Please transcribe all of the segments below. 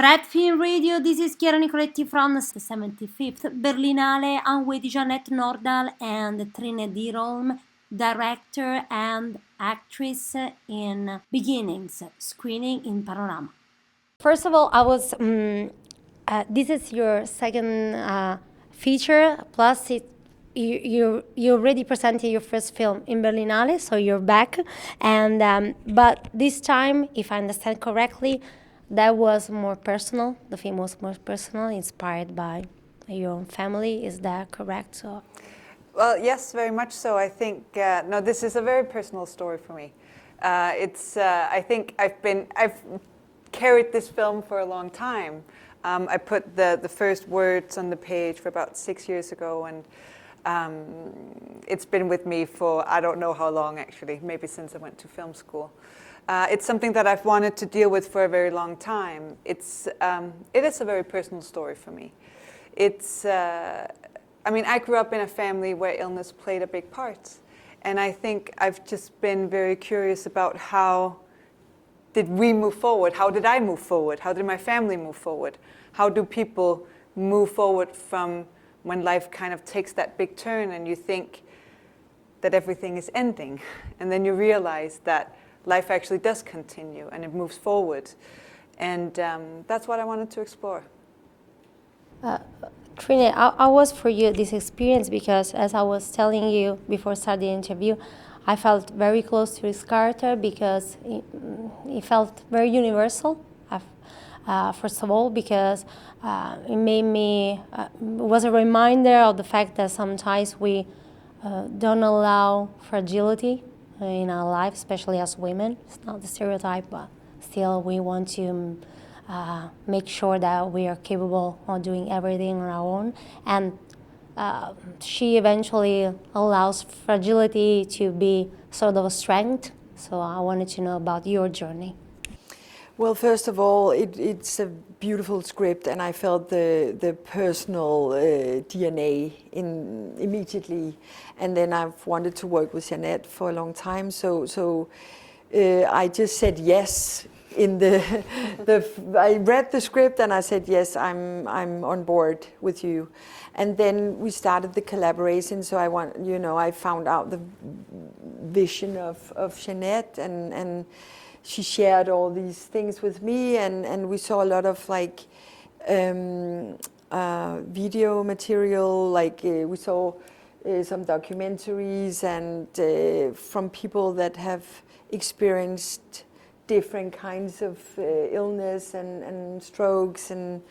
Fred Film Radio, this is Chiara Nicoletti from the 75th Berlinale. I'm with Jeanette Nordahl and Trine Dyrholm, director and actress in Beginnings, screening in Panorama. First of all, this is your second feature, plus you already presented your first film in Berlinale, so you're back. And but this time, if I understand correctly, that was more personal. The film was more personal, inspired by your own family. Is that correct? So, well, yes, very much so. I think no, this is a very personal story for me. I think I've carried this film for a long time. I put the first words on the page for about 6 years ago, and it's been with me for I don't know how long, actually, maybe since I went to film school. It's something that I've wanted to deal with for a very long time. It is a very personal story for me. I grew up in a family where illness played a big part. And I think I've just been very curious about how did we move forward? How did I move forward? How did my family move forward? How do people move forward from when life kind of takes that big turn and you think that everything is ending? And then you realize that life actually does continue and it moves forward. And that's what I wanted to explore. Trine, I was for you this experience because, as I was telling you before starting the interview, I felt very close to this character because it felt very universal. First of all, because it made me was a reminder of the fact that sometimes we don't allow fragility in our life, especially as women. It's not the stereotype, but still we want to make sure that we are capable of doing everything on our own. And she eventually allows fragility to be sort of a strength. So I wanted to know about your journey. Well, first of all, it's a beautiful script, and I felt the personal DNA immediately. And then I've wanted to work with Jeanette for a long time, so I just said yes. I read the script and I said yes, I'm on board with you. And then we started the collaboration. So I found out the vision of Jeanette, and she shared all these things with me, and we saw a lot of video material. We saw some documentaries and from people that have experienced different kinds of illness and strokes, and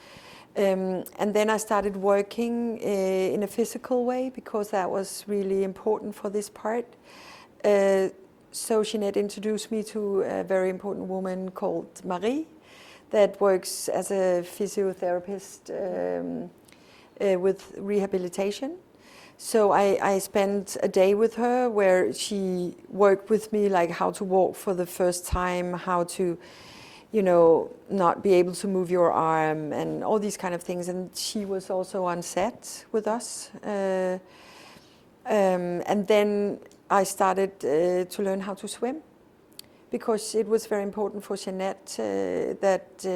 then I started working in a physical way because that was really important for this part. So Jeanette introduced me to a very important woman called Marie that works as a physiotherapist with rehabilitation. So I spent a day with her where she worked with me like how to walk for the first time, how to, not be able to move your arm and all these kind of things. And she was also on set with us. And then I started to learn how to swim because it was very important for Jeanette that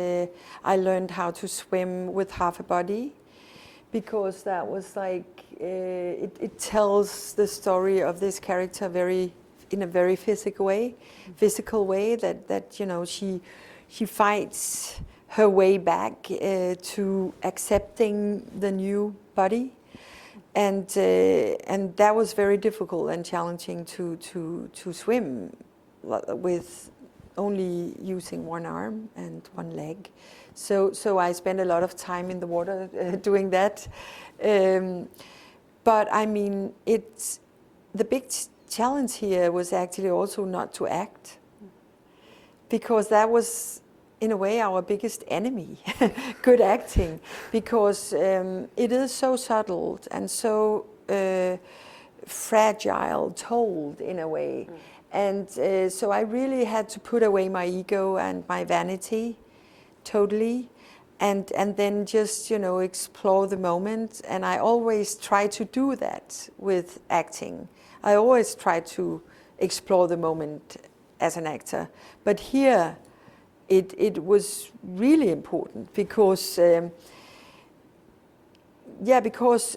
I learned how to swim with half a body, because that was it tells the story of this character in a very physical way that she fights her way back to accepting the new body, and that was very difficult and challenging to swim with only using one arm and one leg. So I spent a lot of time in the water doing that. But I mean, the big challenge here was actually also not to act, because that was, in a way, our biggest enemy, good acting, because it is so subtle and so fragile, told in a way. And so I really had to put away my ego and my vanity totally, and then just explore the moment. And I always try to do that with acting. I always try to explore the moment as an actor, but here it was really important because because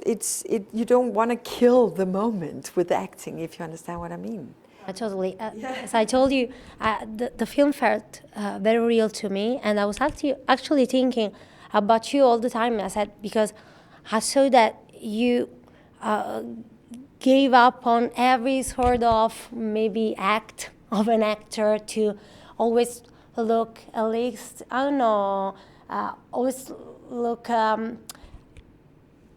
you don't want to kill the moment with acting, if you understand what I mean. Totally. As I told you, the film felt very real to me, and I was actually thinking about you all the time. I said, because I saw that you gave up on every sort of maybe act of an actor to always look, at least, I don't know, always look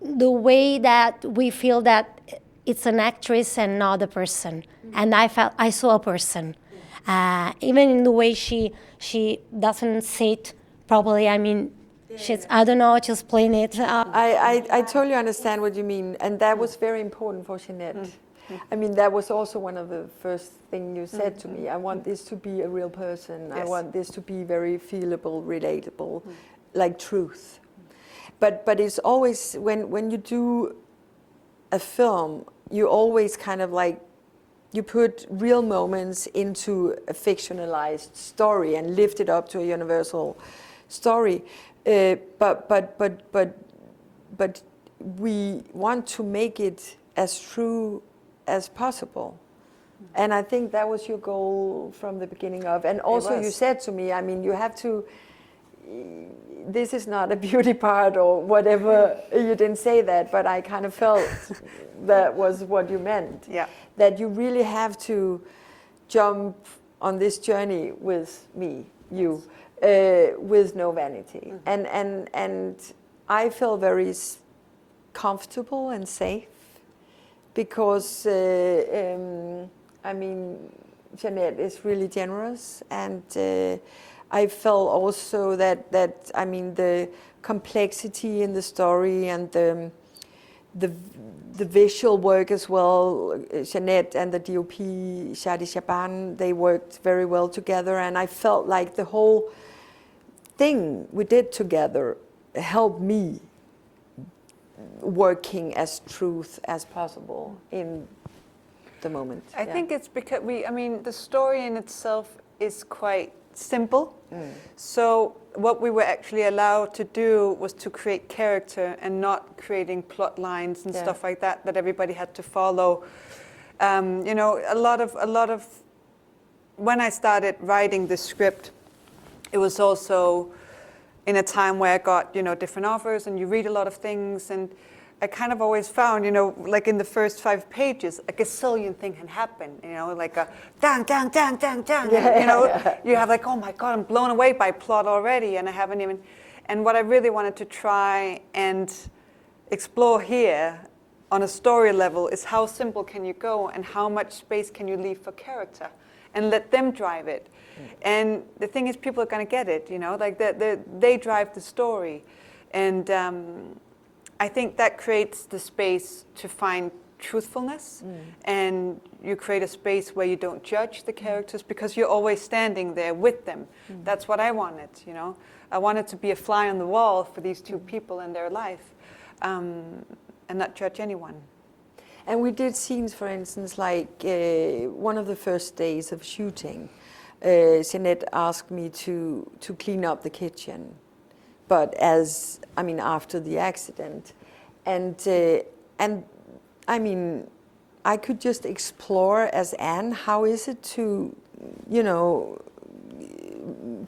the way that we feel that it's an actress and not a person. And I saw a person. Even in the way she doesn't sit properly. I mean, she's, I don't know, just playing it. I totally understand what you mean, and that was very important for Jeanette. I mean, that was also one of the first things you said to me. I want this to be a real person. Yes. I want this to be very feelable, relatable, like truth. But it's always, when you do a film, you always kind of like, you put real moments into a fictionalized story and lift it up to a universal story. But we want to make it as true as possible. And I think that was your goal from the beginning of. And also you said to me, I mean, you have to, this is not a beauty part or whatever, you didn't say that, but I kind of felt that was what you meant. Yeah. That you really have to jump on this journey with me, you, with no vanity. And I feel very comfortable and safe because, I mean, Jeanette is really generous, and I felt also that I mean, the complexity in the story and the visual work as well. Jeanette and the DOP, Shadi Shaban, they worked very well together, and I felt like the whole thing we did together helped me working as truth as possible in the moment. I think it's because I mean, the story in itself is quite simple. So what we were actually allowed to do was to create character and not creating plot lines and stuff like that everybody had to follow. You know, a lot of when I started writing the script, it was also in a time where I got, you know, different offers, and you read a lot of things, and I kind of always found, you know, like in the first 5 pages, a gazillion thing had happened, you know, like a dang, dang, dang, dang, dang, you know, you have like, oh my God, I'm blown away by plot already, and I haven't even, and what I really wanted to try and explore here on a story level is how simple can you go and how much space can you leave for character and let them drive it. And the thing is, people are going to get it, you know, like they drive the story. And I think that creates the space to find truthfulness, and you create a space where you don't judge the characters because you're always standing there with them. That's what I wanted, you know. I wanted to be a fly on the wall for these 2 people in their life, and not judge anyone. And we did scenes, for instance, like one of the first days of shooting, Jeanette asked me to clean up the kitchen, but after the accident, and I mean, I could just explore as Anne, how is it to, you know,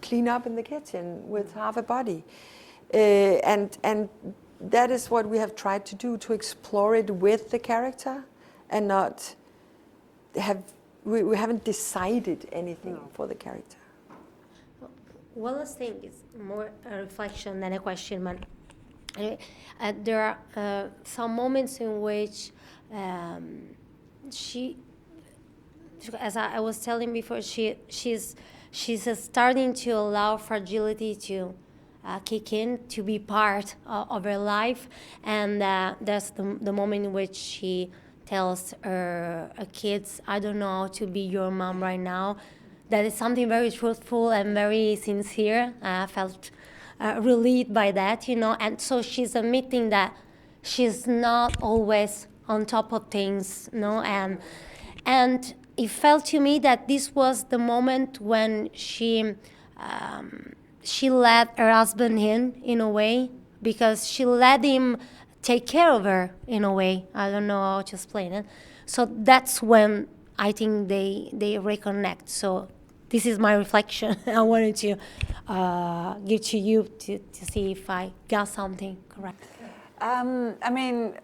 clean up in the kitchen with half a body, and that is what we have tried to do, to explore it with the character and not have, we haven't decided anything for the character. One last thing is more a reflection than a question, but there are some moments in which she, as I was telling before, she's starting to allow fragility to kick in, to be part of her life, and that's the moment in which she tells her kids, I don't know how to be your mom right now. That is something very truthful and very sincere. I felt relieved by that, you know, and so she's admitting that she's not always on top of things, you know, and it felt to me that this was the moment when she she let her husband in a way, because she let him take care of her in a way. I don't know how to explain it. So that's when I think they reconnect. So this is my reflection. I wanted to give to you to see if I got something correct. I mean,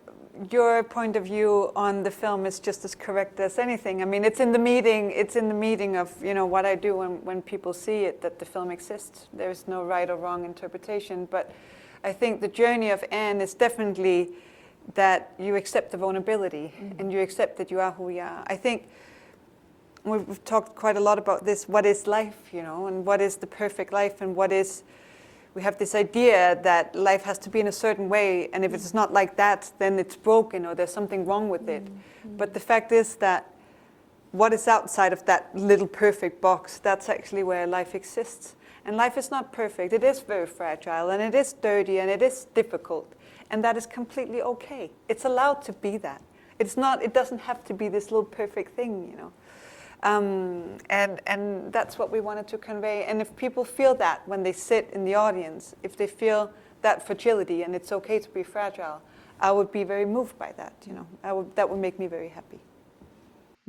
your point of view on the film is just as correct as anything. I mean, it's in the meeting of, you know, what I do when people see it, that the film exists. There's no right or wrong interpretation, but I think the journey of Anne is definitely that you accept the vulnerability, and you accept that you are who you are. I think we've talked quite a lot about this, what is life, you know, and what is the perfect life, and we have this idea that life has to be in a certain way, and if it's not like that, then it's broken or there's something wrong with it. But the fact is that what is outside of that little perfect box, that's actually where life exists. And life is not perfect. It is very fragile, and it is dirty, and it is difficult. And that is completely okay. It's allowed to be that. It doesn't have to be this little perfect thing, you know. And that's what we wanted to convey. And if people feel that when they sit in the audience, if they feel that fragility and it's okay to be fragile, I would be very moved by that, you know. That would make me very happy.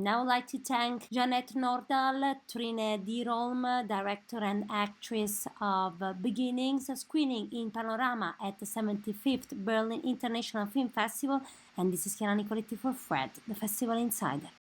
Now I'd like to thank Jeanette Nordahl, Trine Dyrholm, director and actress of Beginnings, screening in Panorama at the 75th Berlin International Film Festival. And this is Chiara Nicoletti for Fred, the Festival Insider.